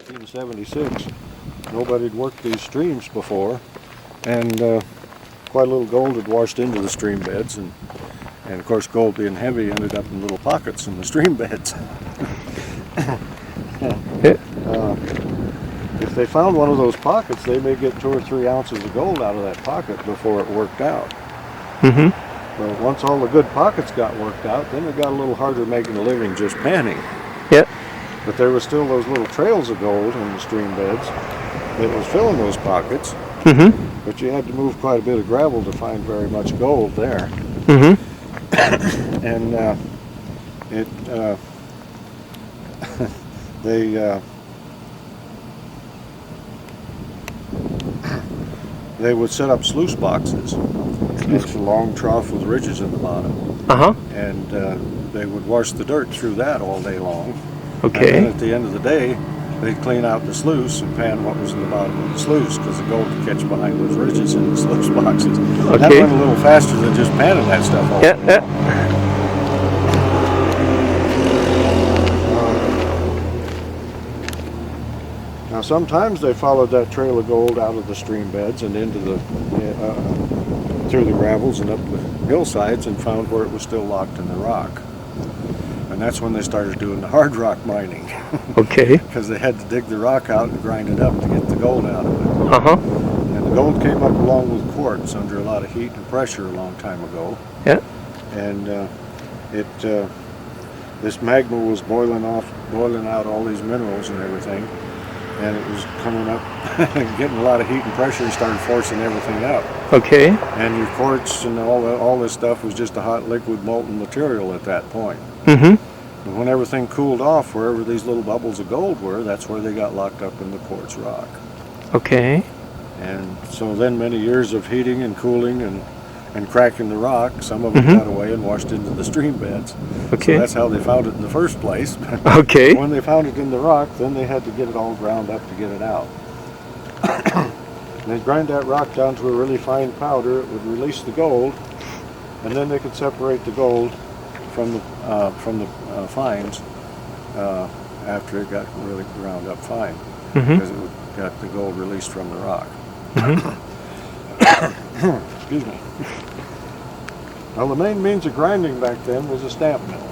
1876. Nobody had worked these streams before, and quite a little gold had washed into the stream beds, and of course gold being heavy ended up in little pockets in the stream beds. If they found one of those pockets, they may get 2 or 3 ounces of gold out of that pocket before it worked out. But once all the good pockets got worked out, then it got a little harder making a living just panning. But there were still those little trails of gold in the stream beds that was filling those pockets. But you had to move quite a bit of gravel to find very much gold there. And they would set up sluice boxes. It's a long trough with ridges in the bottom. And they would wash the dirt through that all day long. And then at the end of the day, they'd clean out the sluice and pan what was in the bottom of the sluice, because the gold could catch behind those ridges in the sluice boxes. That went a little faster than just panning that stuff all day long. Now sometimes they followed that trail of gold out of the stream beds and into the through the gravels and up the hillsides and found where it was still locked in the rock. And that's when they started doing the hard rock mining. Because they had to dig the rock out and grind it up to get the gold out of it. And the gold came up along with quartz under a lot of heat and pressure a long time ago. And this magma was boiling out all these minerals and everything. And it was coming up and getting a lot of heat and pressure and started forcing everything up. And your quartz and all this stuff was just a hot liquid molten material at that point. And when everything cooled off, wherever these little bubbles of gold were, that's where they got locked up in the quartz rock. And so then many years of heating and cooling and cracking the rock, some of it got away and washed into the stream beds. So that's how they found it in the first place. When they found it in the rock, then they had to get it all ground up to get it out. They'd grind that rock down to a really fine powder. It would release the gold, and then they could separate the gold from the fines after it got really ground up fine, because it got the gold released from the rock. Excuse me. Well, the main means of grinding back then was a stamp mill.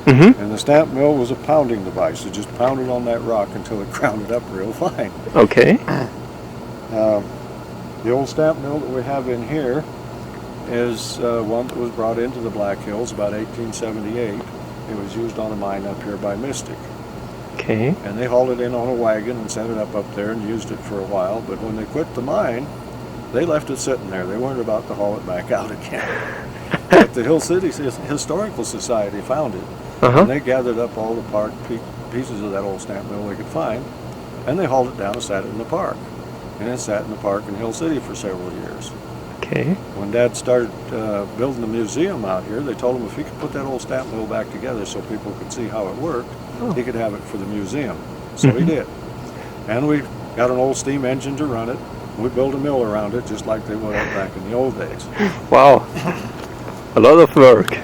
And the stamp mill was a pounding device. It just pounded on that rock until it ground it up real fine. The old stamp mill that we have in here is one that was brought into the Black Hills about 1878. It was used on a mine up here by Mystic. And they hauled it in on a wagon and set it up there and used it for a while. But when they quit the mine, they left it sitting there. They weren't about to haul it back out again. But the Hill City Historical Society found it. And they gathered up all the pieces of that old stamp mill they could find, and they hauled it down and sat it in the park. And it sat in the park in Hill City for several years. When Dad started building the museum out here, they told him if he could put that old stamp mill back together so people could see how it worked, he could have it for the museum. So he did. And we got an old steam engine to run it. We built a mill around it just like they would have back in the old days. Wow, a lot of work.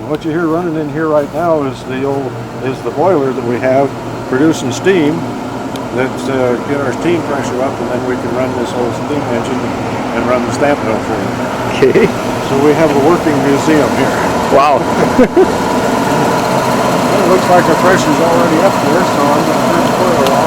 What you hear running in here right now is the boiler that we have producing steam. Let's get our steam pressure up, and then we can run this whole steam engine and run the stamp mill for it. So we have a working museum here. Wow. It looks like our pressure's already up there, so I'm going to turn the boiler on.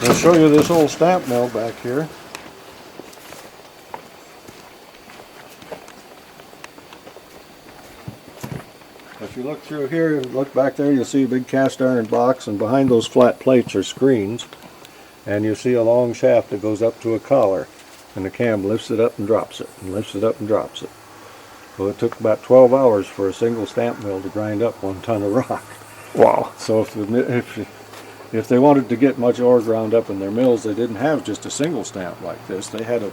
I'll show you this old stamp mill back here. If you look through here and look back there, you'll see a big cast iron box, and behind those flat plates are screens, and you see a long shaft that goes up to a collar, and the cam lifts it up and drops it, and lifts it up and drops it. Well, it took about 12 hours for a single stamp mill to grind up 1 ton of rock. Wow. So if they wanted to get much ore ground up in their mills, they didn't have just a single stamp like this. They had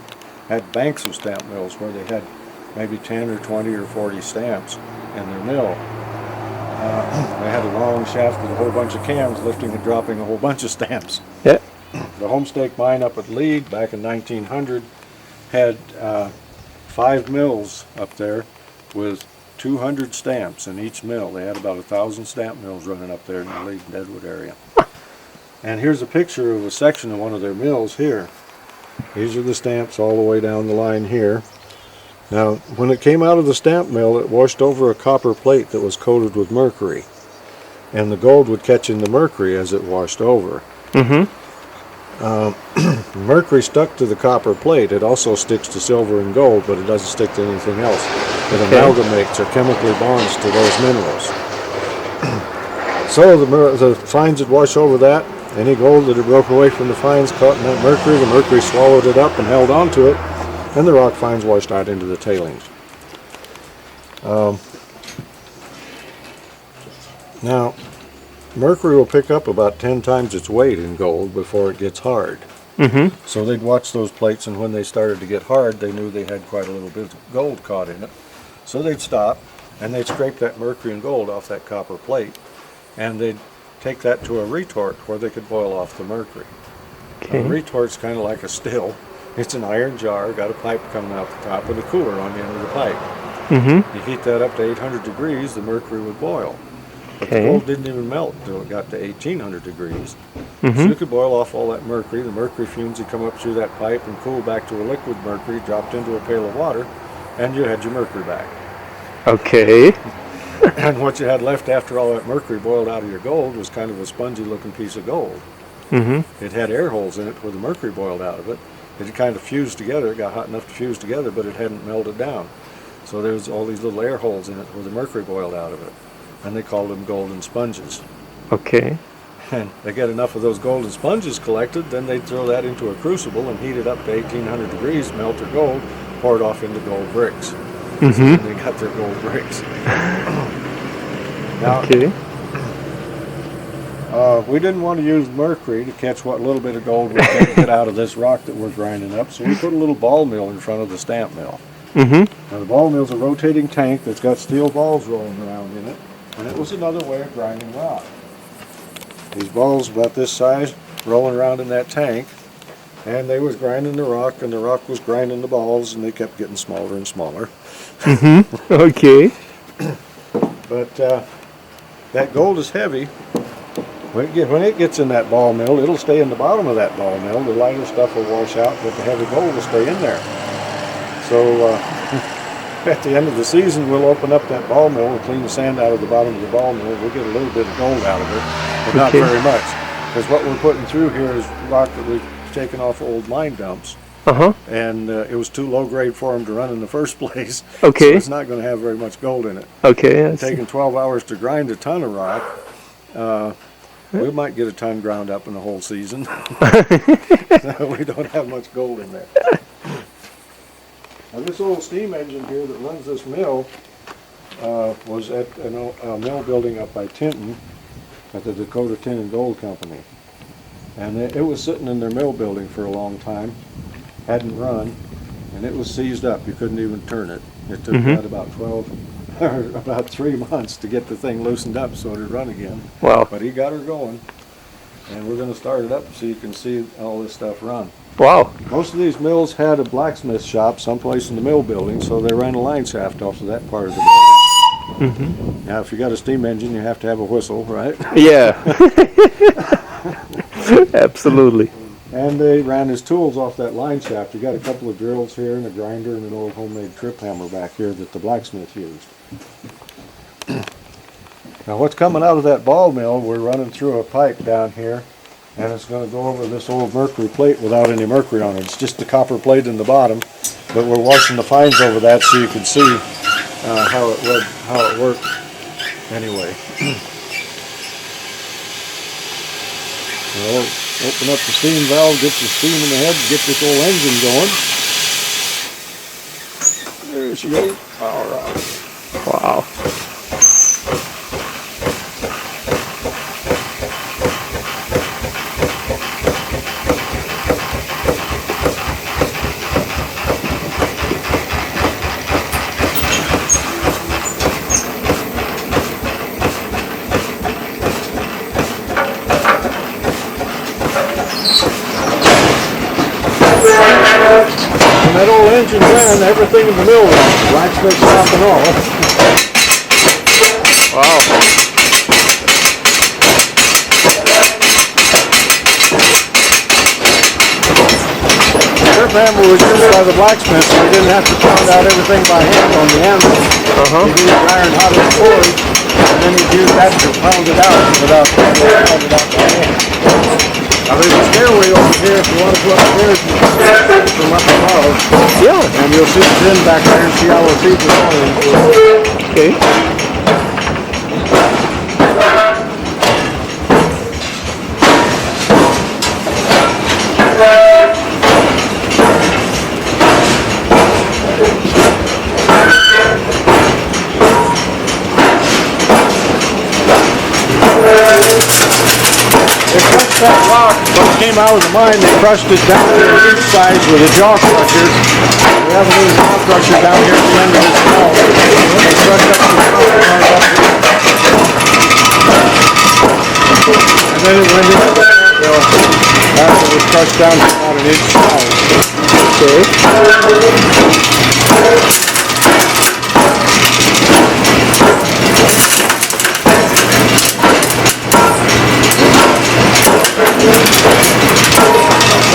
banks of stamp mills where they had maybe 10 or 20 or 40 stamps in their mill. They had a long shaft with a whole bunch of cams lifting and dropping a whole bunch of stamps. Yeah. The Homestake mine up at Lead back in 1900 had 5 mills up there with 200 stamps in each mill. They had about 1,000 stamp mills running up there in the Lead and Deadwood area. And here's a picture of a section of one of their mills here. These are the stamps all the way down the line here. Now, when it came out of the stamp mill, it washed over a copper plate that was coated with mercury. And the gold would catch in the mercury as it washed over. Mercury stuck to the copper plate. It also sticks to silver and gold, but it doesn't stick to anything else. It amalgamates or chemically bonds to those minerals. So the fines would wash over that. Any gold that had broken away from the fines caught in that mercury, the mercury swallowed it up and held onto it, and the rock fines washed out into the tailings. Now, mercury will pick up about 10 times its weight in gold before it gets hard. So they'd watch those plates, and when they started to get hard, they knew they had quite a little bit of gold caught in it. So they'd stop, and they'd scrape that mercury and gold off that copper plate, and they'd take that to a retort where they could boil off the mercury. A retort's kind of like a still. It's an iron jar, got a pipe coming out the top with a cooler on the end of the pipe. You heat that up to 800 degrees, the mercury would boil. But the gold didn't even melt until it got to 1800 degrees. So you could boil off all that mercury. The mercury fumes would come up through that pipe and cool back to a liquid mercury, dropped into a pail of water, and you had your mercury back. Okay. And what you had left after all that mercury boiled out of your gold was kind of a spongy looking piece of gold. It had air holes in it where the mercury boiled out of it. It had kind of fused together. It got hot enough to fuse together, but it hadn't melted down. So there was all these little air holes in it where the mercury boiled out of it. And they called them golden sponges. Okay. And they get enough of those golden sponges collected, then they'd throw that into a crucible and heat it up to 1800 degrees, melt their gold, pour it off into gold bricks. And they got their gold bricks. Now, we didn't want to use mercury to catch what little bit of gold we could get out of this rock that we're grinding up, so we put a little ball mill in front of the stamp mill. Now the ball mill's a rotating tank that's got steel balls rolling around in it, and it was another way of grinding rock. These balls about this size rolling around in that tank, and they was grinding the rock, and the rock was grinding the balls, and they kept getting smaller and smaller. Okay. But that gold is heavy. When it gets in that ball mill, it'll stay in the bottom of that ball mill. The lighter stuff will wash out, but the heavy gold will stay in there. So at the end of the season, we'll open up that ball mill and clean the sand out of the bottom of the ball mill. We'll get a little bit of gold out of it, but not very much. Because what we're putting through here is rock that we've taken off old mine dumps. And it was too low grade for them to run in the first place. So it's not going to have very much gold in it. It's taking 12 hours to grind a ton of rock. We might get a ton ground up in the whole season. We don't have much gold in there. Now this old steam engine here that runs this mill was at a mill building up by Tinton at the Dakota Tin and Gold Company. And it was sitting in their mill building for a long time, hadn't run, and it was seized up. You couldn't even turn it. It took about 3 months to get the thing loosened up so it'd run again. Wow. But he got her going, and we're going to start it up so you can see all this stuff run. Wow. Most of these mills had a blacksmith shop someplace in the mill building, so they ran a line shaft off of that part of the building. Now, if you got a steam engine, you have to have a whistle, right? Yeah. Absolutely. And they ran his tools off that line shaft. You got a couple of drills here and a grinder and an old homemade trip hammer back here that the blacksmith used. Now what's coming out of that ball mill, we're running through a pipe down here, and it's going to go over this old mercury plate without any mercury on it. It's just the copper plate in the bottom, but we're washing the fines over that so you can see how it worked anyway. Well, open up the steam valve, get the steam in the head, get this old engine going. There she goes. All right. Wow. engine ran, everything in the mill ran, blacksmith shop and all. Wow. Strip hammer was used by the blacksmith, so we didn't have to pound out everything by hand on the anvil. He'd use iron hot as forge, and then he'd use that to pound it out without pound it out by hand. Now there's a stairway over here if you want to go upstairs from up above. Yeah. And you'll see the bin back there and see how we're feeding the water into it. Okay. They crushed that rock when it came out of the mine. They crushed it down to each side with a jaw crusher. We have a little jaw crusher down here at the end of this wall. They crushed up the top part up here. And then it went into the mill after it was crushed down to about an inch wide. Okay.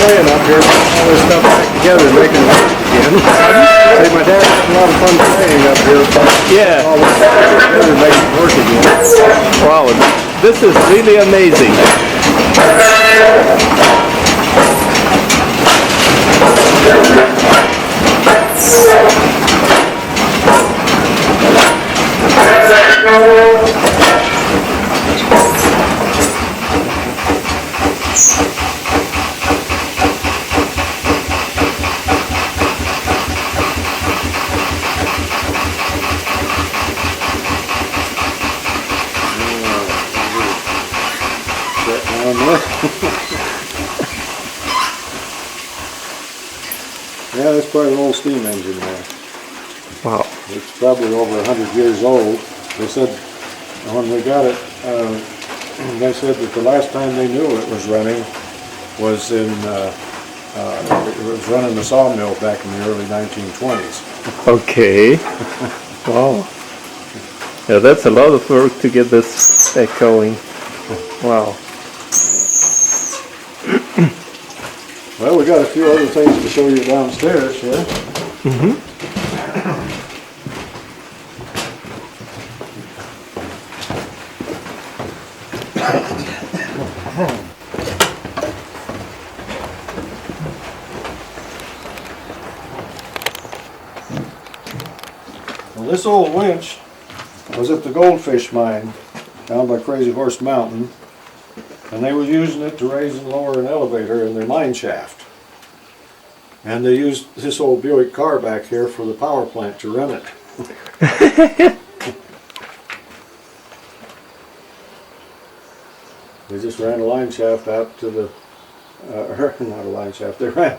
Playing up here, all this stuff back together and making it work again. Say, my dad had a lot of fun playing up here. Yeah. All this stuff together and making it work again. Wow. This is really amazing. Yeah, that's probably an old steam engine there. Wow. It's probably over 100 years old. They said when we got it, they said that the last time they knew it was running was in, it was running the sawmill back in the early 1920s. Okay. Wow. Yeah, that's a lot of work to get this going. Wow. Well, we got a few other things to show you downstairs here. Well, this old winch was at the goldfish mine down by Crazy Horse Mountain, and they were using it to raise and lower an elevator in their mine shaft. And they used this old Buick car back here for the power plant to run it. They just ran a line shaft out to the, not a line shaft, they ran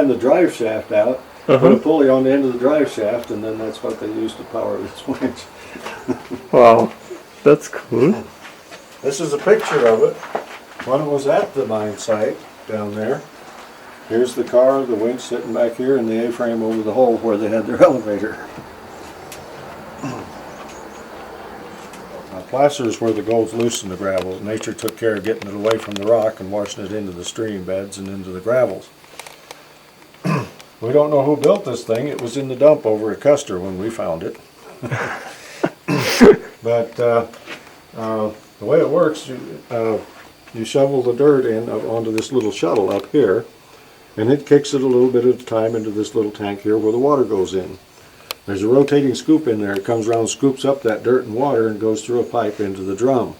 the drive shaft out, put a pulley on the end of the drive shaft, and then that's what they used to power this winch. Wow. That's cool. This is a picture of it when it was at the mine site down there. Here's the car, the winch sitting back here, and the A-frame over the hole where they had their elevator. Now, placer is where the gold's loose in the gravel. Nature took care of getting it away from the rock and washing it into the stream beds and into the gravels. We don't know who built this thing. It was in the dump over at Custer when we found it. But the way it works, you shovel the dirt in onto this little shuttle up here, and it kicks it a little bit at a time into this little tank here where the water goes in. There's a rotating scoop in there. It comes around, scoops up that dirt and water, and goes through a pipe into the drum.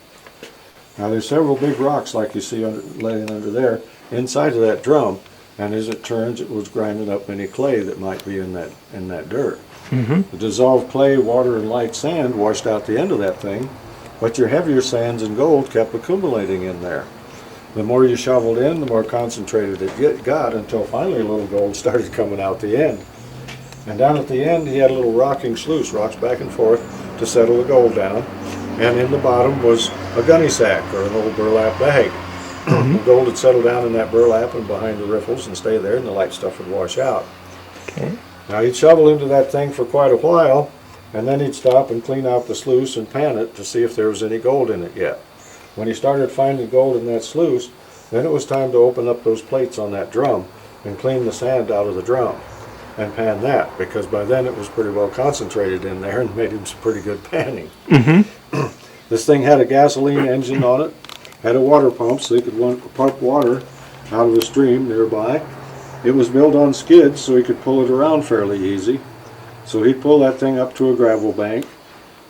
Now there's several big rocks like you see laying under there inside of that drum, and as it turns, it was grinding up any clay that might be in that dirt. The dissolved clay, water, and light sand washed out the end of that thing, but your heavier sands and gold kept accumulating in there. The more you shoveled in, the more concentrated it got, until finally a little gold started coming out the end. And down at the end, he had a little rocking sluice, rocks back and forth to settle the gold down. And in the bottom was a gunny sack, or an old burlap bag. The gold would settle down in that burlap and behind the riffles and stay there, and the light stuff would wash out. Okay. Now he'd shovel into that thing for quite a while, and then he'd stop and clean out the sluice and pan it to see if there was any gold in it yet. When he started finding gold in that sluice, then it was time to open up those plates on that drum and clean the sand out of the drum and pan that, because by then it was pretty well concentrated in there and made him some pretty good panning. This thing had a gasoline engine on it, had a water pump so he could pump water out of the stream nearby. It was built on skids so he could pull it around fairly easy. So he'd pull that thing up to a gravel bank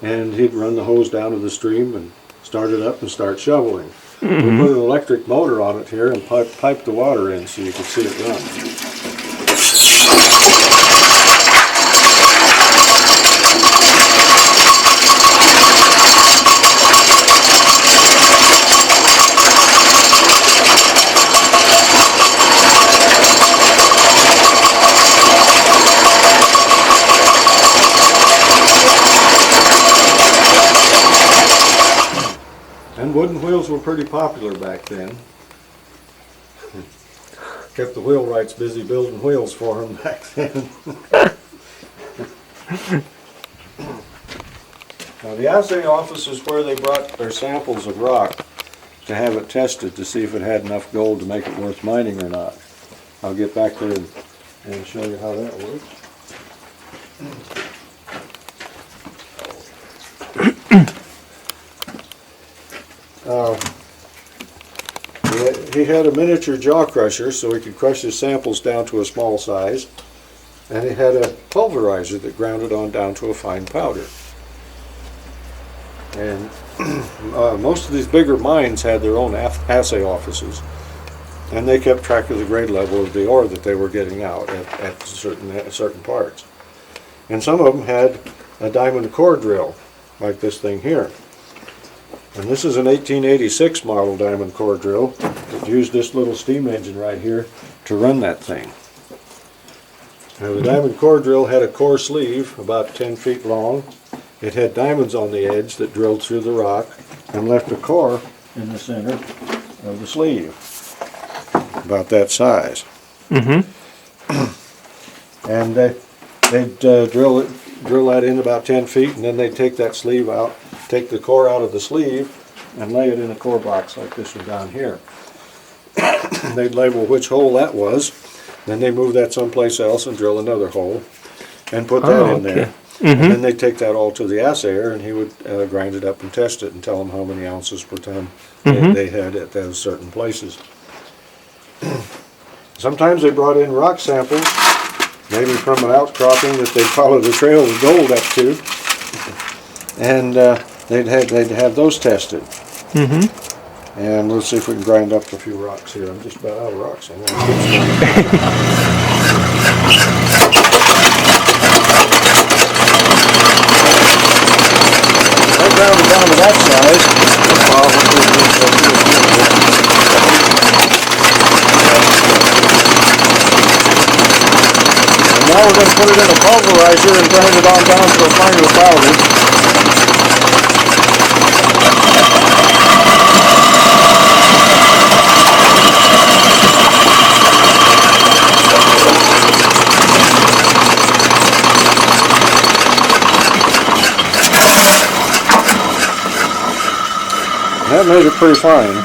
and he'd run the hose down to the stream and start it up and start shoveling. We put an electric motor on it here and pipe the water in so you could see it run. And wooden wheels were pretty popular back then. Kept the wheelwrights busy building wheels for them back then. Now the assay office is where they brought their samples of rock to have it tested to see if it had enough gold to make it worth mining or not. I'll get back there and show you how that works. He had a miniature jaw crusher so he could crush his samples down to a small size, and he had a pulverizer that ground it on down to a fine powder. And most of these bigger mines had their own assay offices, and they kept track of the grade level of the ore that they were getting out at certain parts. And some of them had a diamond core drill, like this thing here. And this is an 1886 model diamond core drill that used this little steam engine right here to run that thing. Now the diamond core drill had a core sleeve about 10 feet long. It had diamonds on the edge that drilled through the rock and left a core in the center of the sleeve, about that size. And they'd drill that in about 10 feet, and then they'd take that sleeve out, take the core out of the sleeve, and lay it in a core box like this one down here. They'd label which hole that was, then they move that someplace else and drill another hole and put that in there. And then they'd take that all to the assayer, and he would grind it up and test it and tell them how many ounces per ton they had at those certain places. Sometimes they brought in rock samples, maybe from an outcropping that they'd follow the trail of gold up to, and they'd have those tested. And let's see if we can grind up a few rocks here. I'm just about out of rocks. I'm ground it down to that size. And now we're going to put it in a pulverizer and grind it on down to a finer powder. That made it pretty fine.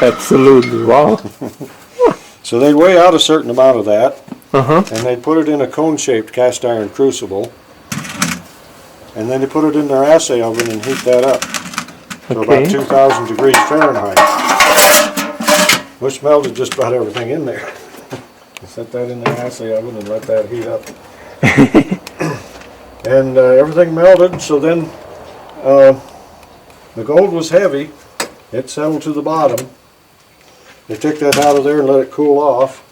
Absolutely, wow. So they'd weigh out a certain amount of that, and they'd put it in a cone-shaped cast iron crucible, and then they put it in their assay oven and heat that up to about 2,000 degrees Fahrenheit, which melted just about everything in there. Set that in the assay oven and let that heat up. And everything melted, so then the gold was heavy. It settled to the bottom. They took that out of there and let it cool off.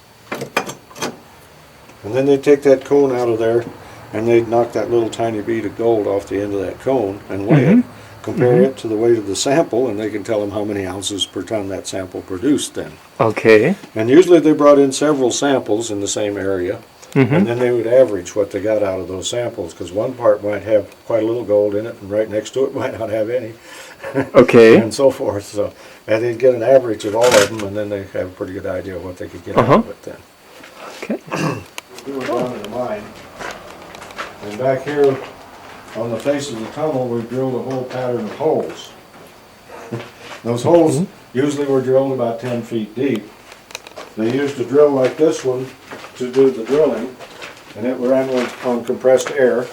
And then they'd take that cone out of there and they'd knock that little tiny bead of gold off the end of that cone and weigh it, compare it to the weight of the sample, and they can tell them how many ounces per ton that sample produced then. Okay. And usually they brought in several samples in the same area, and then they would average what they got out of those samples, because one part might have quite a little gold in it and right next to it might not have any. Okay. And so forth. So, and they'd get an average of all of them, and then they have a pretty good idea of what they could get out of it then. Okay. We were down in the mine. And back here on the face of the tunnel, we drilled a whole pattern of holes. Those holes usually were drilled about 10 feet deep. They used a drill like this one to do the drilling, and it ran on compressed air,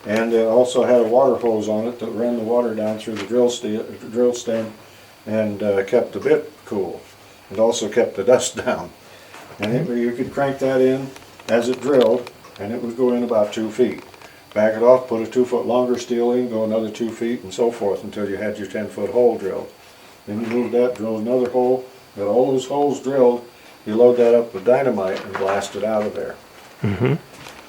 and it also had a water hose on it that ran the water down through the drill stem and kept the bit cool. It also kept the dust down. And you could crank that in as it drilled, and it would go in about 2 feet. Back it off, put a 2 foot longer steel in, go another 2 feet, and so forth until you had your 10-foot hole drilled. Then you move that, drill another hole, got all those holes drilled, you load that up with dynamite and blast it out of there.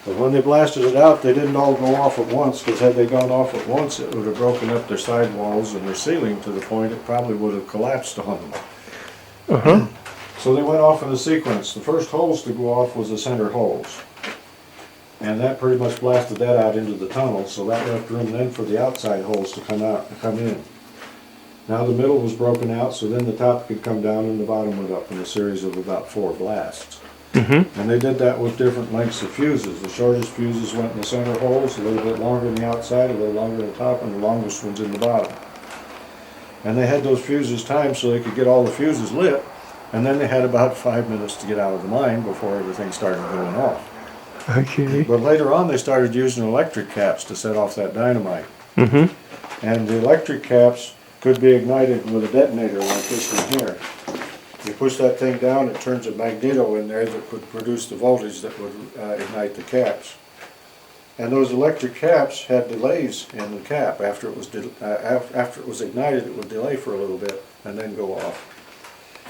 But when they blasted it out, they didn't all go off at once, because had they gone off at once, it would have broken up their side walls and their ceiling to the point it probably would have collapsed on them. So they went off in a sequence. The first holes to go off was the center holes. And that pretty much blasted that out into the tunnel, so that left room then for the outside holes to come in. Now the middle was broken out, so then the top could come down and the bottom went up in a series of about 4 blasts. And they did that with different lengths of fuses. The shortest fuses went in the center holes, a little bit longer in the outside, a little longer in the top, and the longest ones in the bottom. And they had those fuses timed so they could get all the fuses lit, and then they had about 5 minutes to get out of the mine before everything started going off. But later on they started using electric caps to set off that dynamite. And the electric caps could be ignited with a detonator like this one here. You push that thing down, it turns a magneto in there that would produce the voltage that would ignite the caps. And those electric caps had delays in the cap. After it was ignited, it would delay for a little bit and then go off.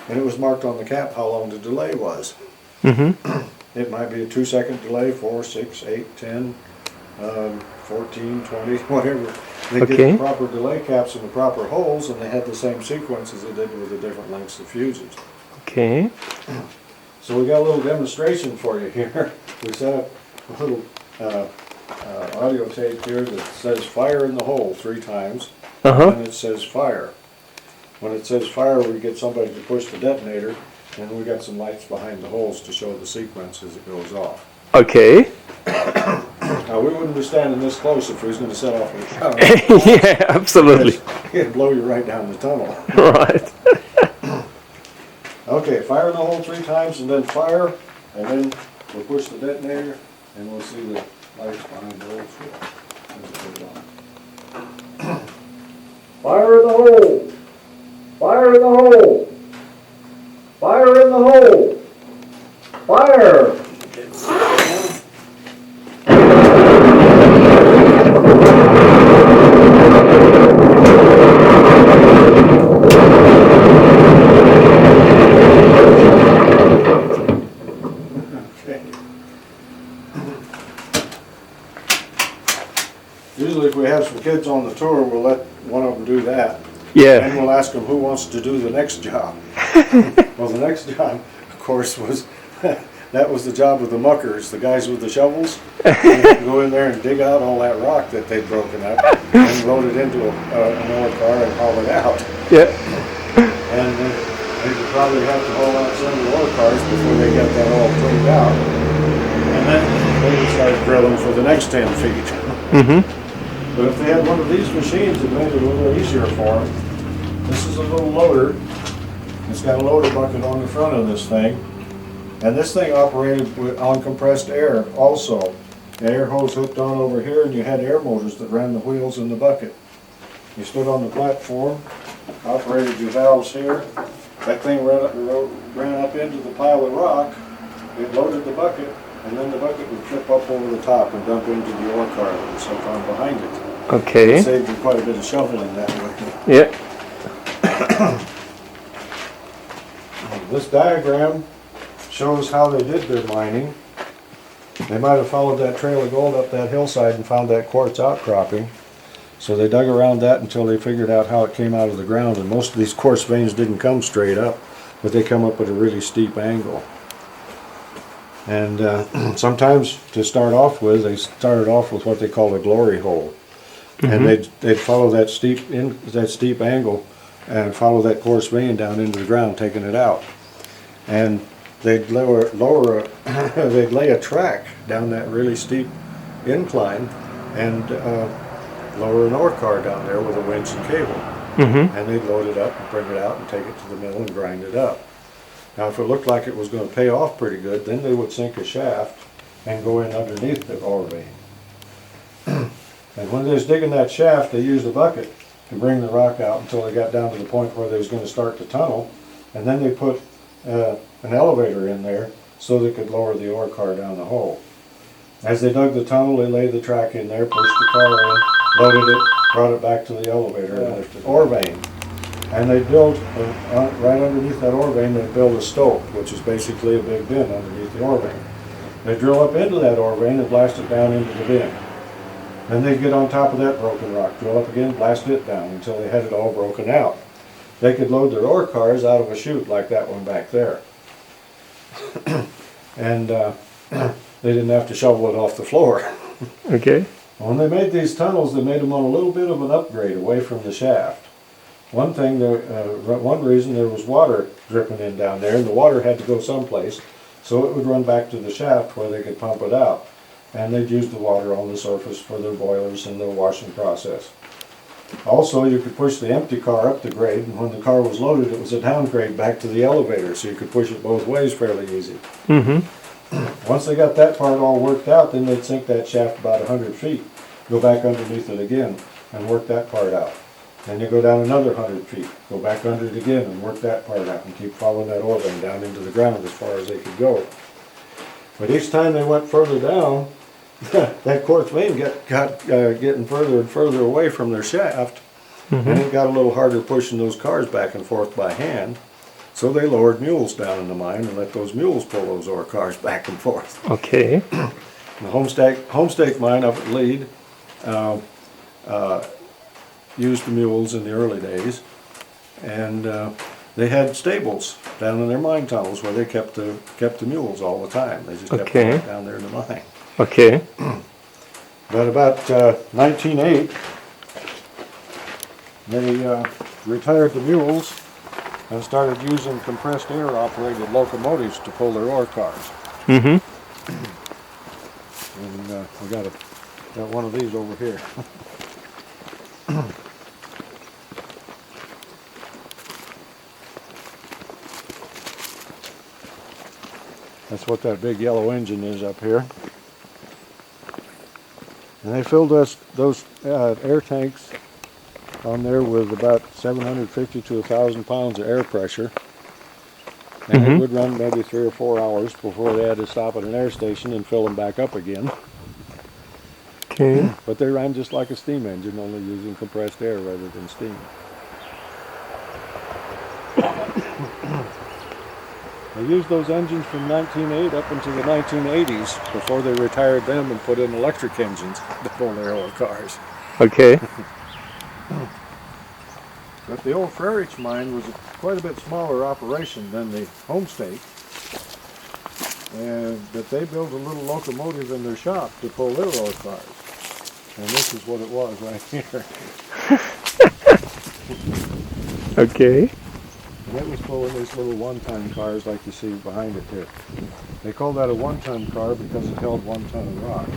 And it was marked on the cap how long the delay was. It might be a 2-second delay, 4, 6, 8, 10, 14, 20, whatever. They did the proper delay caps in the proper holes, and they had the same sequence as they did with the different lengths of fuses. So we got a little demonstration for you here. We set up a little audio tape here that says fire in the hole 3 times, and it says fire. When it says fire, we get somebody to push the detonator, and we got some lights behind the holes to show the sequence as it goes off. Now, we wouldn't be standing this close if we was going to set off with a gun. Yeah, absolutely. It'd blow you right down the tunnel. Right. Okay, fire in the hole 3 times, and then fire, and then we'll push the detonator, and we'll see the lights behind the holes. Fire in the hole! Fire in the hole! Fire in the hole! Fire! Usually if we have some kids on the tour, we'll let one of them do that. Yeah. And we'll ask them who wants to do the next job. Well, the next job, of course, was that was the job of the muckers, the guys with the shovels. Go in there and dig out all that rock that they'd broken up and load it into an ore car and haul it out. And they would probably have to haul out some of the ore cars before they got that all cleaned out. And then they would start drilling for the next 10 feet. But if they had one of these machines, it made it a little easier for them. This is a little loader. It's got a loader bucket on the front of this thing. And this thing operated on compressed air also. The air hose hooked on over here, and you had air motors that ran the wheels in the bucket. You stood on the platform, operated your valves here. That thing ran up into the pile of rock. It loaded the bucket, and then the bucket would flip up over the top and dump into the ore car that was hooked on behind it. It saved you quite a bit of shoveling that way. This diagram shows how they did their mining. They might have followed that trail of gold up that hillside and found that quartz outcropping. So they dug around that until they figured out how it came out of the ground. And most of these quartz veins didn't come straight up, but they come up at a really steep angle. And sometimes, to start off with, they started off with what they call a glory hole. And they'd follow that steep angle and follow that quartz vein down into the ground, taking it out. And they'd lay a track down that really steep incline and lower an ore car down there with a winch and cable. Mm-hmm. And they'd load it up and bring it out and take it to the mill and grind it up. Now if it looked like it was going to pay off pretty good, then they would sink a shaft and go in underneath the ore vein. And when they was digging that shaft, they used a bucket to bring the rock out until they got down to the point where they was going to start the tunnel. And then they put an elevator in there so they could lower the ore car down the hole. As they dug the tunnel, they laid the track in there, pushed the car in, loaded it, brought it back to the elevator and lifted the ore vein. And they built, right underneath that ore vein, they built a stope, which is basically a big bin underneath the ore vein. They drill up into that ore vein and blast it down into the bin. Then they'd get on top of that broken rock, drill up again, blast it down until they had it all broken out. They could load their ore cars out of a chute like that one back there. And they didn't have to shovel it off the floor. Okay. When they made these tunnels, they made them on a little bit of an upgrade away from the shaft. One reason there was water dripping in down there, and the water had to go someplace, so it would run back to the shaft where they could pump it out. And they'd use the water on the surface for their boilers and their washing process. Also, you could push the empty car up the grade, and when the car was loaded, it was a downgrade back to the elevator, so you could push it both ways fairly easy. Mm-hmm. Once they got that part all worked out, then they'd sink that shaft about 100 feet, go back underneath it again, and work that part out. Then you go down another 100 feet, go back under it again, and work that part out, and keep following that ore vein down into the ground as far as they could go. But each time they went further down, that quartz vein got getting further and further away from their shaft, Mm-hmm. and it got a little harder pushing those cars back and forth by hand. So they lowered mules down in the mine and let those mules pull those ore cars back and forth. Okay. The Homestake mine up at Lead used the mules in the early days, and they had stables down in their mine tunnels where they kept the mules all the time. They just kept them right down there in the mine. Okay. But about 1908, they retired the mules and started using compressed air operated locomotives to pull their ore cars. Mm-hmm. And we got one of these over here. That's what that big yellow engine is up here. And they filled those air tanks on there with about 750 to 1,000 pounds of air pressure. And Mm-hmm. it would run maybe 3 or 4 hours before they had to stop at an air station and fill them back up again. Okay. But they ran just like a steam engine, only using compressed air rather than steam. They used those engines from 1908 up into the 1980s before they retired them and put in electric engines to pull their ore cars. Okay. But the old Frerich mine was quite a bit smaller operation than the Homestake. But they built a little locomotive in their shop to pull their ore cars. And this is what it was right here. Okay. And it was pulling these little one-ton cars like you see behind it there. They call that a one-ton car because it held 1 ton of rock.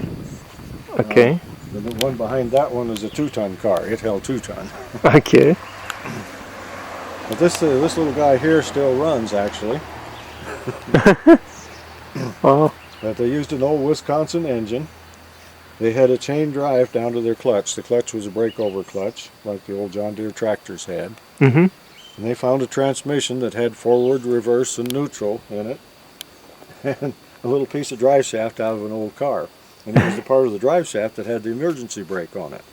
Okay. The one behind that one is a 2-ton car. It held 2 ton. Okay. But this little guy here still runs actually. Oh. But they used an old Wisconsin engine. They had a chain drive down to their clutch. The clutch was a breakover clutch like the old John Deere tractors had. Mm-hmm. And they found a transmission that had forward, reverse, and neutral in it, and a little piece of drive shaft out of an old car. And it was the part of the drive shaft that had the emergency brake on it.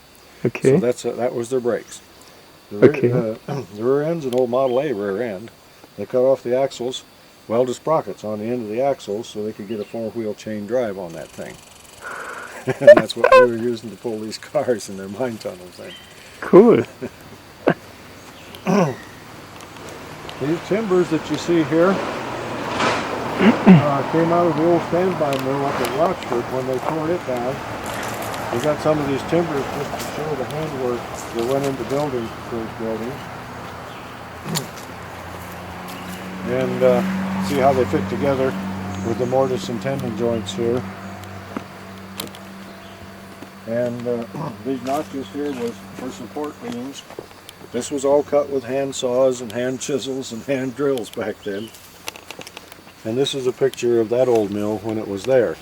Okay. So that was their brakes. The rear end's an old Model A rear end. They cut off the axles, welded sprockets on the end of the axles so they could get a 4-wheel chain drive on that thing. And that's what they were using to pull these cars in their mine tunnels then. Cool. These timbers that you see here came out of the old standby mill up at Rochford when they tore it down. We got some of these timbers just to show the handwork that went into building those buildings. And see how they fit together with the mortise and tenon joints here. And these notches here was for support beams. This was all cut with hand saws and hand chisels and hand drills back then. And this is a picture of that old mill when it was there.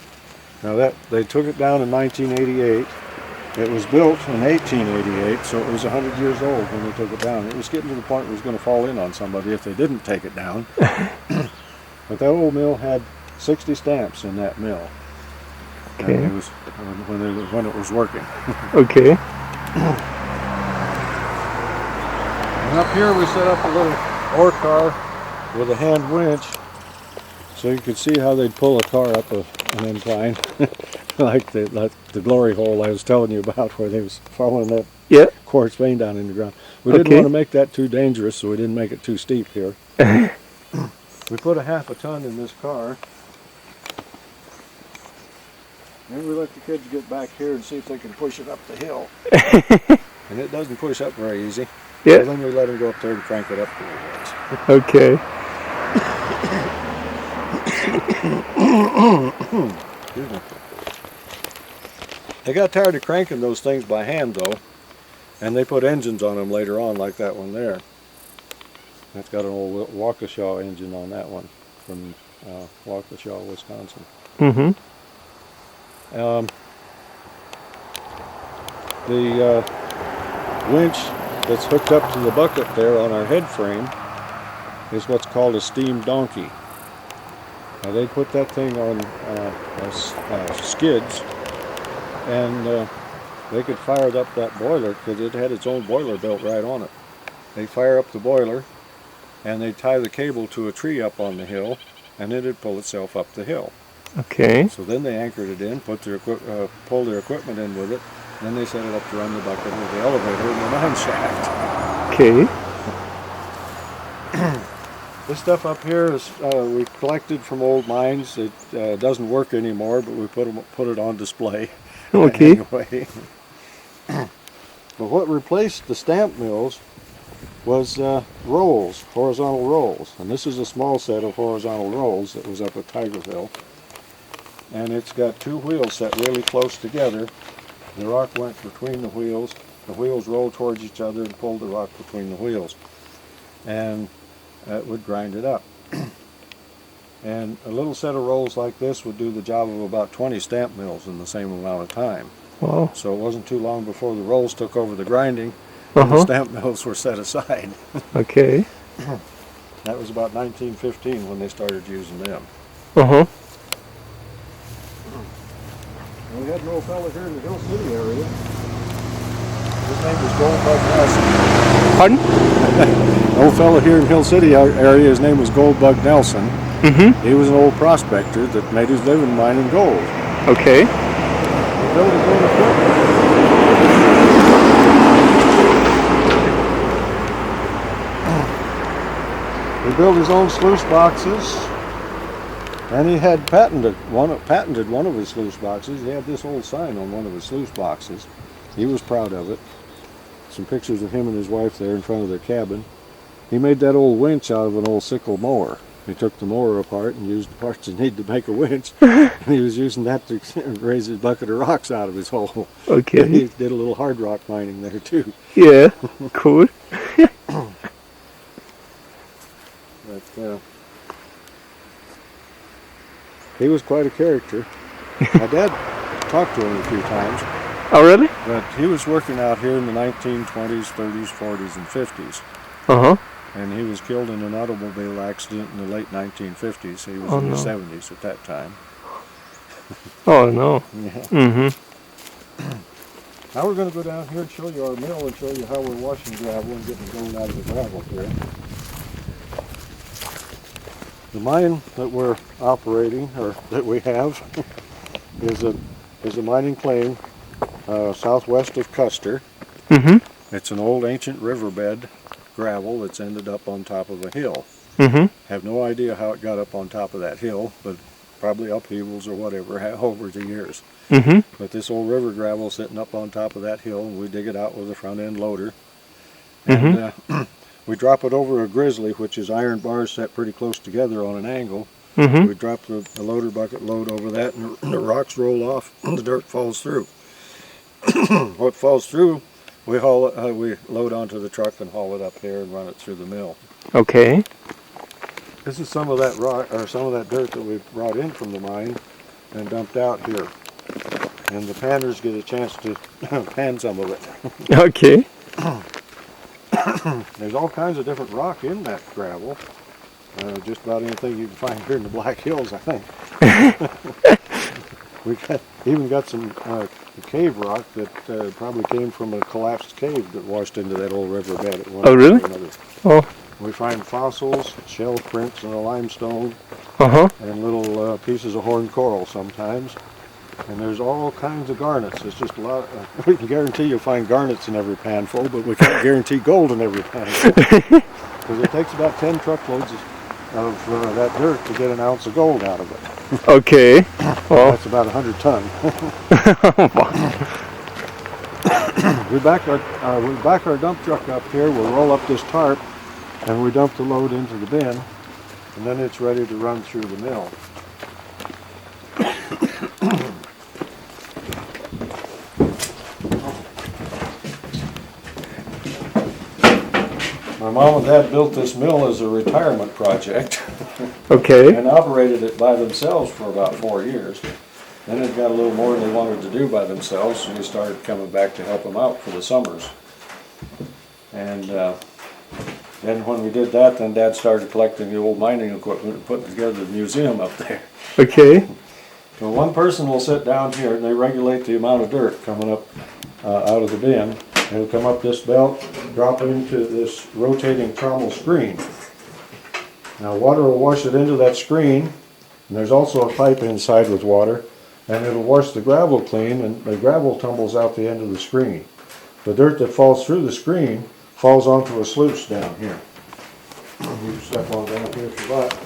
Now they took it down in 1988. It was built in 1888, so it was 100 years old when they took it down. It was getting to the point where it was going to fall in on somebody if they didn't take it down. But that old mill had 60 stamps in that mill. Okay. And it was when it was working. Okay. And up here we set up a little ore car with a hand winch, so you could see how they'd pull a car up an incline, like the glory hole I was telling you about, where they was following that quartz vein down in the ground. We didn't want to make that too dangerous, so we didn't make it too steep here. We put a half a ton in this car. Then we let the kids get back here and see if they can push it up the hill. And it doesn't push up very easy. Yeah. So then we let them go up there and crank it up to the woods. Okay. Excuse me. They got tired of cranking those things by hand though, and they put engines on them later on, like that one there. That's got an old Waukesha engine on that one from Waukesha, Wisconsin. Mm-hmm. The winch that's hooked up to the bucket there on our head frame is what's called a steam donkey. Now they put that thing on skids, and they could fire up that boiler because it had its own boiler built right on it. They fire up the boiler, and they tie the cable to a tree up on the hill, and it'd pull itself up the hill. Okay. So then they anchored it in, pulled their equipment in with it, and then they set it up to run the bucket with the elevator in the mine shaft. Okay. This stuff up here is we collected from old mines. It doesn't work anymore, but we put it on display. Okay. Anyway. But what replaced the stamp mills was rolls, horizontal rolls. And this is a small set of horizontal rolls that was up at Tigerville. And it's got two wheels set really close together. The rock went between the wheels rolled towards each other and pulled the rock between the wheels. And that would grind it up. And a little set of rolls like this would do the job of about 20 stamp mills in the same amount of time. Wow. So it wasn't too long before the rolls took over the grinding and the stamp mills were set aside. Okay. That was about 1915 when they started using them. Uh-huh. We had an old fellow here in the Hill City area. His name was Goldbug Nelson. Pardon? An old fellow here in Hill City area, his name was Goldbug Nelson. Mm-hmm. He was an old prospector that made his living mining gold. Okay. He built his own equipment. He built his own sluice boxes. And he had patented one of his sluice boxes. He had this old sign on one of his sluice boxes. He was proud of it. Some pictures of him and his wife there in front of their cabin. He made that old winch out of an old sickle mower. He took the mower apart and used the parts he needed to make a winch. And he was using that to raise his bucket of rocks out of his hole. Okay. He did a little hard rock mining there too. Yeah. Cool. But he was quite a character. My dad talked to him a few times. Oh, really? But he was working out here in the 1920s, 30s, 40s, and 50s. Uh-huh. And he was killed in an automobile accident in the late 1950s. He was in the 70s at that time. Oh, no. Yeah. Mm-hmm. Now we're going to go down here and show you our mill and show you how we're washing gravel and getting gold out of the gravel here. The mine that we're operating, or that we have, is a mining claim southwest of Custer. Mm-hmm. It's an old ancient riverbed gravel that's ended up on top of a hill. Mm-hmm. Have no idea how it got up on top of that hill, but probably upheavals or whatever over the years. Mm-hmm. But this old river gravel sitting up on top of that hill, and we dig it out with a front end loader. And we drop it over a grizzly, which is iron bars set pretty close together on an angle. Mm-hmm. We drop the loader bucket load over that, and the rocks roll off, and the dirt falls through. what falls through, we load onto the truck and haul it up here and run it through the mill. Okay. This is some of that rock, or some of that dirt that we brought in from the mine and dumped out here. And the panners get a chance to pan some of it. Okay. There's all kinds of different rock in that gravel. Just about anything you can find here in the Black Hills, I think. Even got some cave rock that probably came from a collapsed cave that washed into that old riverbed at one Oh, really? point or another. Oh. We find fossils, shell prints in the limestone, and little pieces of horned coral sometimes. And there's all kinds of garnets. It's just a lot. We can guarantee you'll find garnets in every panful, but we can't guarantee gold in every panful. Because it takes about 10 truckloads of that dirt to get an ounce of gold out of it. Okay. Well. That's about 100 ton. we back our dump truck up here. We'll roll up this tarp, and we dump the load into the bin, and then it's ready to run through the mill. My mom and dad built this mill as a retirement project. Okay. And operated it by themselves for about 4 years. Then it got a little more than they wanted to do by themselves, and we started coming back to help them out for the summers. And then when we did that, then Dad started collecting the old mining equipment and putting together the museum up there. Okay. So one person will sit down here and they regulate the amount of dirt coming up out of the bin. It'll come up this belt, drop into this rotating trommel screen. Now water will wash it into that screen, and there's also a pipe inside with water, and it'll wash the gravel clean, and the gravel tumbles out the end of the screen. The dirt that falls through the screen falls onto a sluice down here. You can step on down here if you like.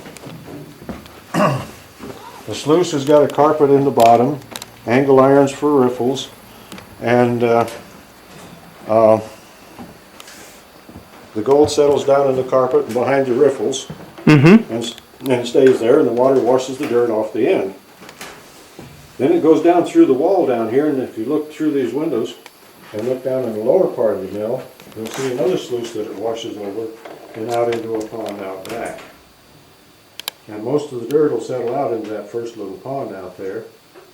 The sluice has got a carpet in the bottom, angle irons for riffles, and the gold settles down in the carpet and behind the riffles, and stays there, and the water washes the dirt off the end. Then it goes down through the wall down here, and if you look through these windows and look down in the lower part of the mill, you'll see another sluice that it washes over and out into a pond out back. And most of the dirt will settle out into that first little pond out there.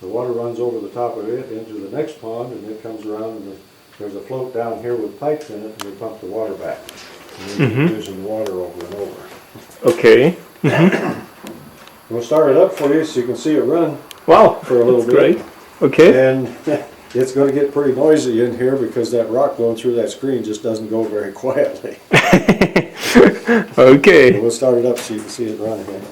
The water runs over the top of it into the next pond, and it comes around, and there's a float down here with pipes in it, and we pump the water back. And we keep using the water over and over. Okay. We'll start it up for you so you can see it run. Wow. For a little bit. Great. Okay. And it's going to get pretty noisy in here because that rock going through that screen just doesn't go very quietly. Okay. So we'll start it up so you can see it run again.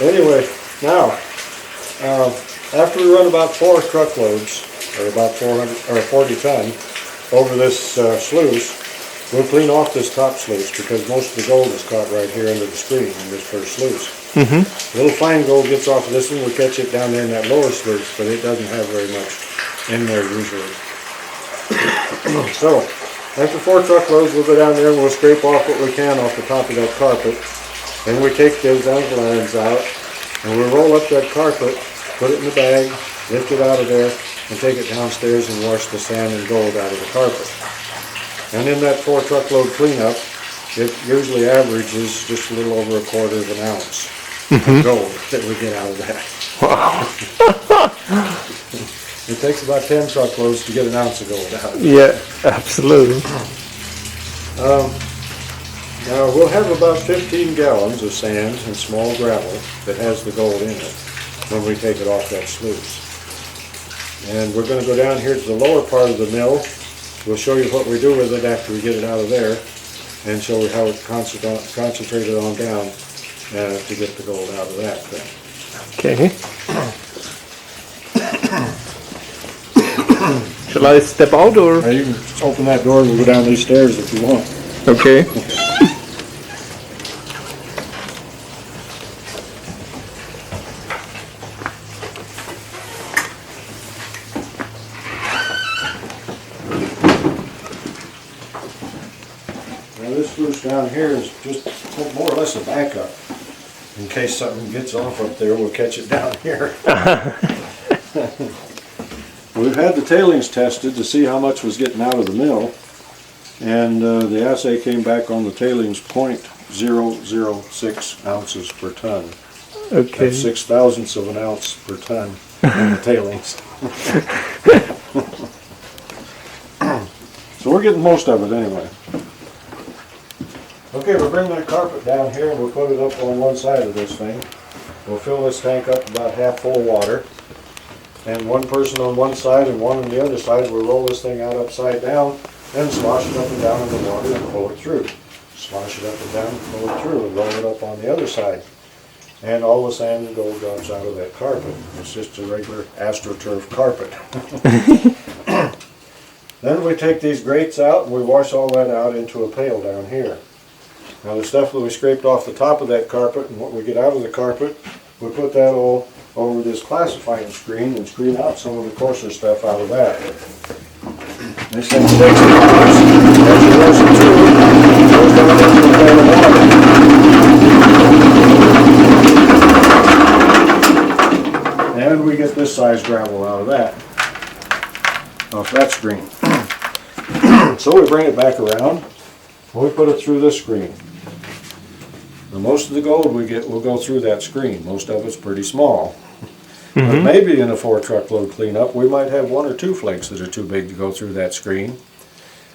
Anyway, now, after we run about 4 truckloads, or about 400 or 40 ton, over this sluice. We'll clean off this top sluice because most of the gold is caught right here under the screen in this first sluice. A little fine gold gets off of this one. We catch it down there in that lower sluice, but it doesn't have very much in there usually. So, after 4 truckloads, we'll go down there and we'll scrape off what we can off the top of that carpet. Then we take those angle irons out and we'll roll up that carpet, put it in the bag, lift it out of there, and take it downstairs and wash the sand and gold out of the carpet. And in that 4 truckload cleanup, it usually averages just a little over 1/4 of an ounce of gold that we get out of that. Wow. It takes about 10 truckloads to get an ounce of gold out of it. Yeah, absolutely. Now we'll have about 15 gallons of sand and small gravel that has the gold in it when we take it off that sluice. And we're going to go down here to the lower part of the mill. We'll show you what we do with it after we get it out of there and show you how it's concentrated on down to get the gold out of that thing. Okay. Shall I step out or? Now you can just open that door and we'll go down these stairs if you want. Okay. Now this sluice down here is just more or less a backup. In case something gets off up there, we'll catch it down here. We've had the tailings tested to see how much was getting out of the mill, and the assay came back on the tailings 0.006 ounces per ton. Okay. That's 6/1000ths of an ounce per ton in the tailings. So we're getting most of it anyway. Okay, we'll bring that carpet down here and we'll put it up on one side of this thing. We'll fill this tank up about half full of water. And one person on one side and one on the other side will roll this thing out upside down and slosh it up and down in the water and pull it through. Slosh it up and down and pull it through and roll it up on the other side. And all the sand and gold drops out of that carpet. It's just a regular AstroTurf carpet. Then we take these grates out and we wash all that out into a pail down here. Now the stuff that we scraped off the top of that carpet and what we get out of the carpet, we put that all over this classifying screen and screen out some of the coarser stuff out of that. This thing takes it out, as you wash it through, it goes down into the pail of water. And we get this size gravel out of that, off that screen. So we bring it back around and we put it through this screen. Now most of the gold we get will go through that screen. Most of it's pretty small. But maybe in a 4 truckload cleanup we might have 1 or 2 flakes that are too big to go through that screen.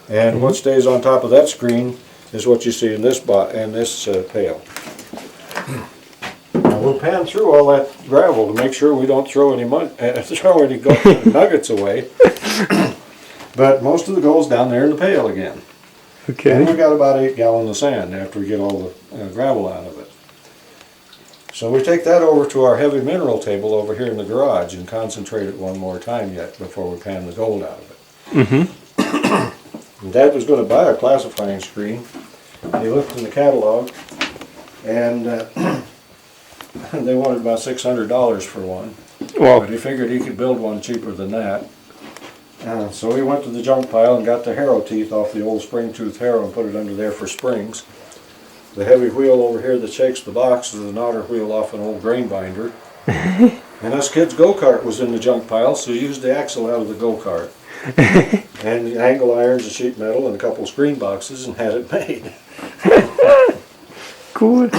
And what stays on top of that screen is what you see in this pail. Now we'll pan through all that gravel to make sure we don't throw any nuggets away. But most of the gold's down there in the pail again. Okay. And we got about 8 gallons of sand after we get all the gravel out of it. So we take that over to our heavy mineral table over here in the garage and concentrate it one more time yet before we pan the gold out of it. And Dad was going to buy a classifying screen. He looked in the catalog and they wanted about $600 for one. Well, But he figured he could build one cheaper than that. So we went to the junk pile and got the harrow teeth off the old spring tooth harrow and put it under there for springs. The heavy wheel over here that shakes the box is an otter wheel off an old grain binder. And us kids' go-kart was in the junk pile, so we used the axle out of the go-kart. And the angle irons, a sheet metal, and a couple of screen boxes and had it made. cool.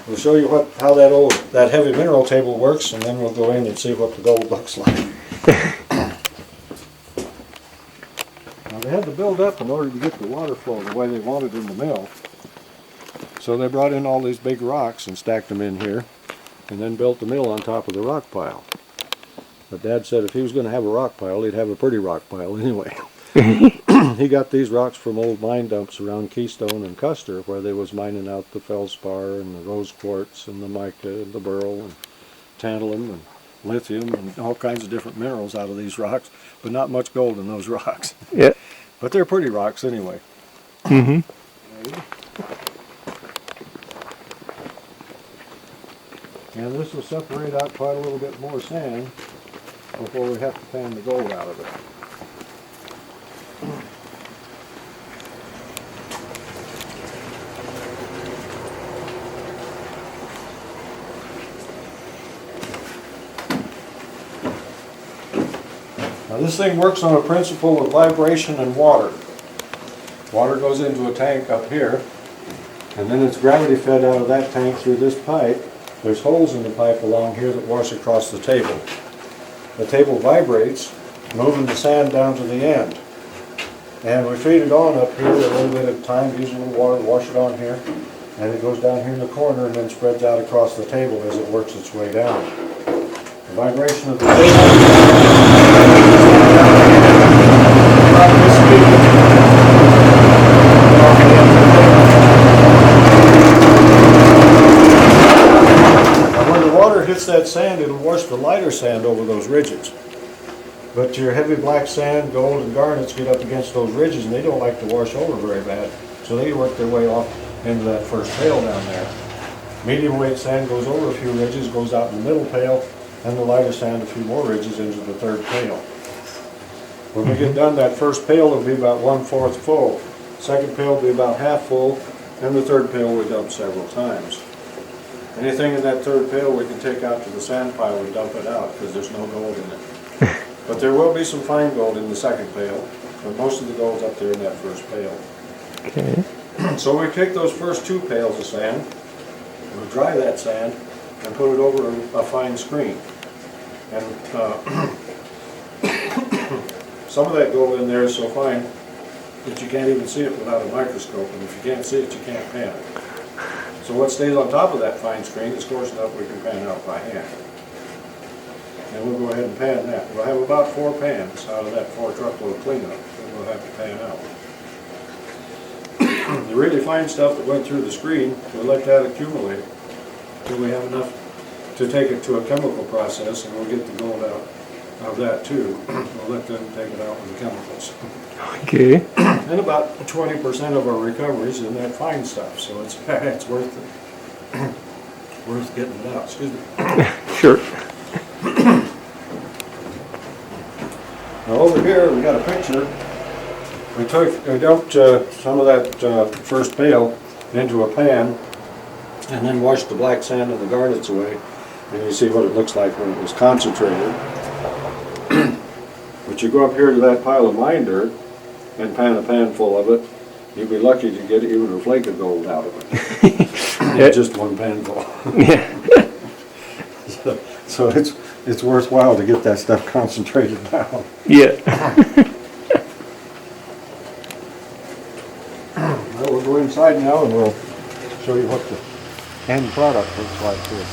We'll show you how that heavy mineral table works, and then we'll go in and see what the gold looks like. Now they had to build up in order to get the water flow the way they wanted in the mill. So they brought in all these big rocks and stacked them in here, and then built the mill on top of the rock pile. But Dad said if he was going to have a rock pile, he'd have a pretty rock pile anyway. He got these rocks from old mine dumps around Keystone and Custer, where they was mining out the feldspar and the rose quartz and the mica and the beryl and tantalum and lithium and all kinds of different minerals out of these rocks, but not much gold in those rocks. Yeah. But they're pretty rocks anyway. Mm-hmm. And this will separate out quite a little bit more sand before we have to pan the gold out of it. Now this thing works on a principle of vibration and water. Water goes into a tank up here, and then it's gravity fed out of that tank through this pipe. There's holes in the pipe along here that wash across the table. The table vibrates, moving the sand down to the end. And we feed it on up here a little bit at a time, use a little water, wash it on here, and it goes down here in the corner and then spreads out across the table as it works its way down. The vibration of the table about this speed. Water hits that sand, it'll wash the lighter sand over those ridges. But your heavy black sand, gold, and garnets get up against those ridges and they don't like to wash over very bad. So they work their way off into that first pail down there. Medium weight sand goes over a few ridges, goes out in the middle pail, and the lighter sand a few more ridges into the third pail. When we get done, that first pail will be about 1/4 full. Second pail will be about half full, and the third pail we dump several times. Anything in that third pail we can take out to the sand pile and dump it out because there's no gold in it. But there will be some fine gold in the second pail, but most of the gold's up there in that first pail. Okay. So we take those first 2 pails of sand, we'll dry that sand, and put it over a fine screen. And some of that gold in there is so fine that you can't even see it without a microscope, and if you can't see it, you can't pan it. So what stays on top of that fine screen is coarse enough we can pan out by hand. And we'll go ahead and pan that. We'll have about 4 pans out of that 4 truckload cleanup that we'll have to pan out. The really fine stuff that went through the screen, we'll let that accumulate until we have enough to take it to a chemical process, and we'll get the gold out of that too. We'll let them take it out with the chemicals. Okay. And about 20% of our recovery is in that fine stuff, so it's worth it. Worth getting it out. Excuse me. Sure. Now over here we got a picture. We dumped some of that first pail into a pan, and then washed the black sand and the garnets away. And you see what it looks like when it was concentrated. But you go up here to that pile of mine dirt and pan a pan full of it, you'd be lucky to get even a flake of gold out of it. Yeah. Just one panful. Yeah. So it's worthwhile to get that stuff concentrated down. Yeah. Well, we'll go inside now and we'll show you what the end product looks like here.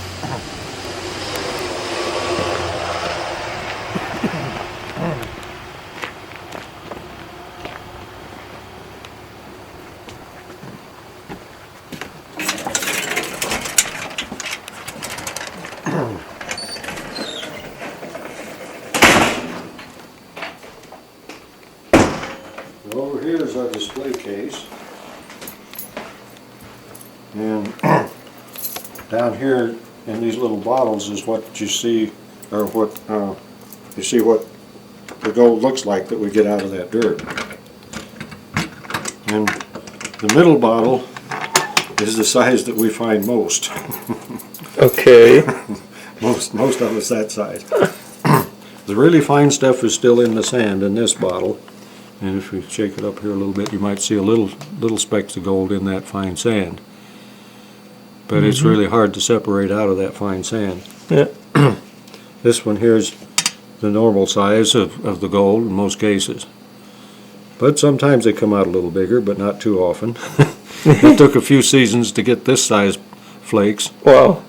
Over here is our display case, and down here in these little bottles is what you see, or what you see what the gold looks like that we get out of that dirt. And the middle bottle is the size that we find most. Okay. most of it's that size. The really fine stuff is still in the sand in this bottle. And if we shake it up here a little bit, you might see a little specks of gold in that fine sand. But it's really hard to separate out of that fine sand. Yeah. This one here is the normal size of the gold in most cases. But sometimes they come out a little bigger, but not too often. It took a few seasons to get this size flakes. Wow.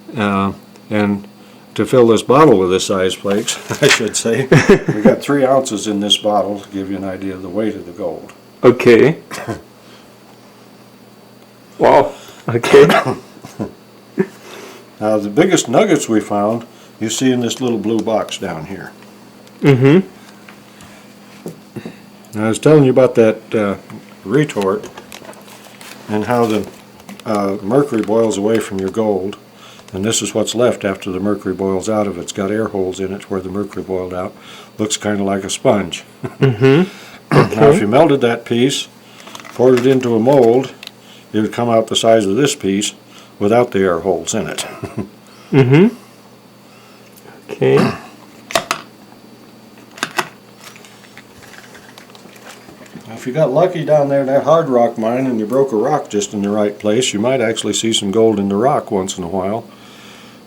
And to fill this bottle with this size flakes, I should say, we got 3 ounces in this bottle to give you an idea of the weight of the gold. Okay. Wow. Okay. Now the biggest nuggets we found you see in this little blue box down here. Mm-hmm. Now, I was telling you about that retort and how the mercury boils away from your gold, and this is what's left after the mercury boils out of it. It's got air holes in it where the mercury boiled out. Looks kind of like a sponge. Mm-hmm. Okay. Now, if you melted that piece, poured it into a mold, it would come out the size of this piece without the air holes in it. Mm-hmm. Okay. If you got lucky down there in that hard rock mine and you broke a rock just in the right place, you might actually see some gold in the rock once in a while.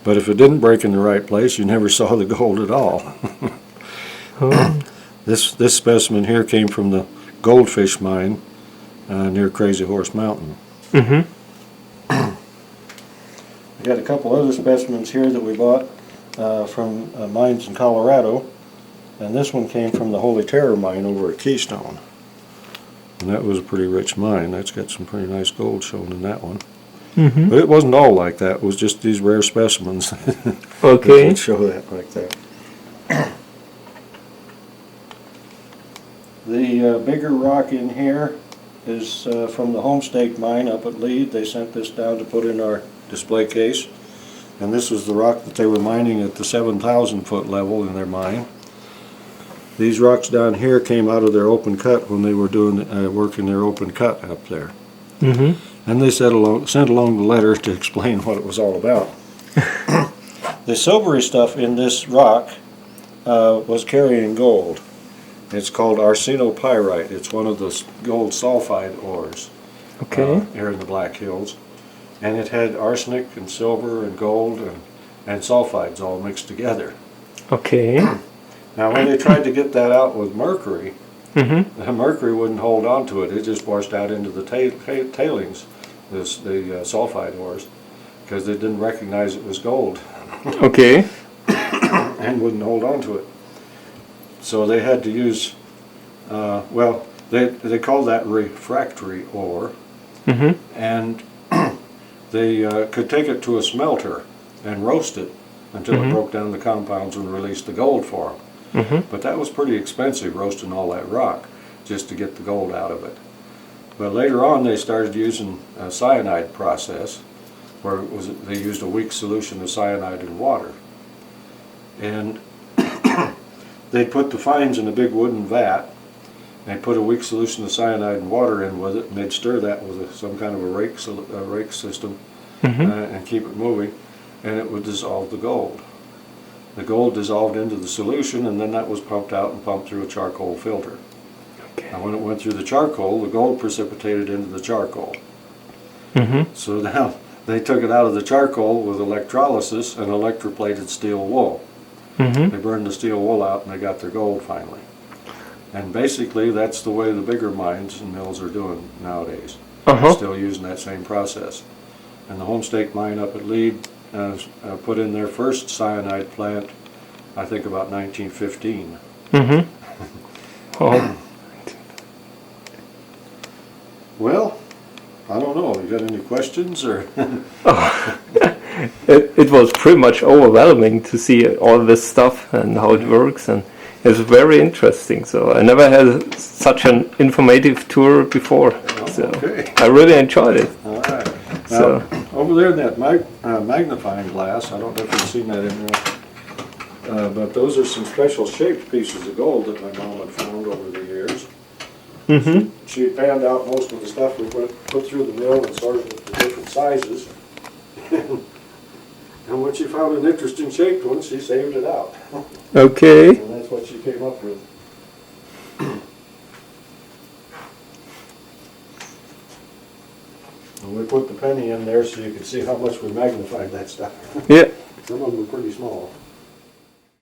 But if it didn't break in the right place, you never saw the gold at all. Oh. This specimen here came from the Goldfish mine near Crazy Horse Mountain. Mm-hmm. We got a couple other specimens here that we bought from mines in Colorado, and this one came from the Holy Terror mine over at Keystone. And that was a pretty rich mine. That's got some pretty nice gold shown in that one. Mm-hmm. But it wasn't all like that. It was just these rare specimens Okay. that show that like that. The bigger rock in here is from the Homestake mine up at Lead. They sent this down to put in our display case. And this was the rock that they were mining at the 7,000 foot level in their mine. These rocks down here came out of their open cut when they were doing working their open cut up there. Mm-hmm. And they sent along the letter to explain what it was all about. The silvery stuff in this rock was carrying gold. It's called arsenopyrite. It's one of the gold sulfide ores here in the Black Hills. And it had arsenic and silver and gold and sulfides all mixed together. Okay. Now when they tried to get that out with mercury, Mm-hmm. the mercury wouldn't hold on to it. It just washed out into the tailings, the sulfide ores, because they didn't recognize it was gold. Okay. And wouldn't hold on to it. So they had to use, well, they called that refractory ore, Mm-hmm. and they could take it to a smelter and roast it until it broke down the compounds and released the gold for them. Mm-hmm. But that was pretty expensive, roasting all that rock just to get the gold out of it. But later on they started using a cyanide process, where they used a weak solution of cyanide in water. And they'd put the fines in a big wooden vat, and put a weak solution of cyanide and water in with it, and they'd stir that with some kind of a rake system, and keep it moving, and it would dissolve the gold. The gold dissolved into the solution, and then that was pumped out and pumped through a charcoal filter. Okay. Now when it went through the charcoal, the gold precipitated into the charcoal. Mm-hmm. So now they took it out of the charcoal with electrolysis and electroplated steel wool. Mm-hmm. They burned the steel wool out and they got their gold finally. And basically that's the way the bigger mines and mills are doing nowadays. They're still using that same process. And the Homestake mine up at Lead put in their first cyanide plant, I think about 1915. Mm-hmm. Oh. Well, I don't know. You got any questions or? It was pretty much overwhelming to see all this stuff and how it works, and it's very interesting. So I never had such an informative tour before. So Okay. I really enjoyed it. All right. Now, So over there in that magnifying glass, I don't know if you've seen that in there, but those are some special shaped pieces of gold that my mom had found over the years. mm-hmm. She had panned out most of the stuff we put through the mill and sorted it to different sizes. And when she found an interesting shaped one, she saved it out. Okay. And that's what she came up with. And we put the penny in there so you could see how much we magnified that stuff. Yeah. Some of them were pretty small.